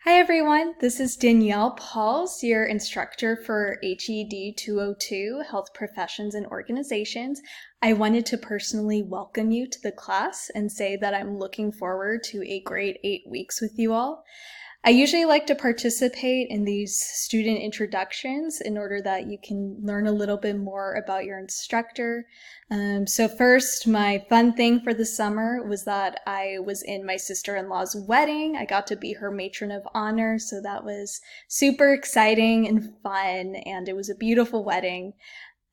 Hi everyone, this is Danielle Pauls, your instructor for HED 202, Health Professions and Organizations. I wanted to personally welcome you to the class and say that I'm looking forward to a great 8 weeks with you all. I usually like to participate in these student introductions in order that you can learn a little bit more about your instructor. So first, my fun thing for the summer was that I was in my sister-in-law's wedding. I got to be her matron of honor, so that was super exciting and fun, and it was a beautiful wedding.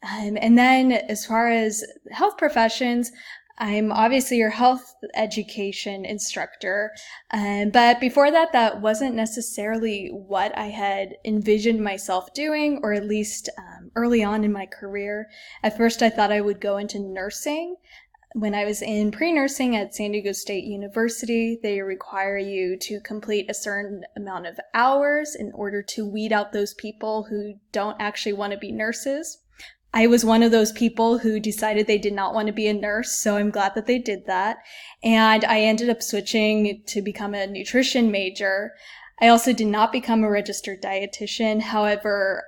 And then as far as health professions, I'm obviously your health education instructor, but before that, that wasn't necessarily what I had envisioned myself doing, or at least early on in my career. At first, I thought I would go into nursing. When I was in pre-nursing at San Diego State University, they require you to complete a certain amount of hours in order to weed out those people who don't actually want to be nurses. I was one of those people who decided they did not want to be a nurse, so I'm glad that they did that. And I ended up switching to become a nutrition major. I also did not become a registered dietitian. However,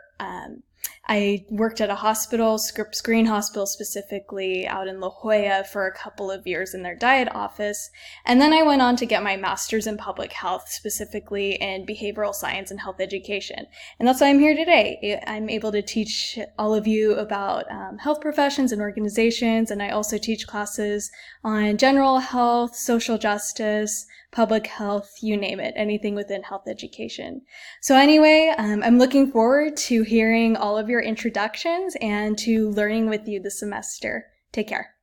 I worked at a hospital, Scripps Green Hospital specifically, out in La Jolla for a couple of years in their diet office. And then I went on to get my master's in public health, specifically in behavioral science and health education. And that's why I'm here today. I'm able to teach all of you about health professions and organizations, and I also teach classes on general health, social justice, public health, you name it, anything within health education. So anyway, I'm looking forward to hearing all of your introductions and to learning with you this semester. Take care.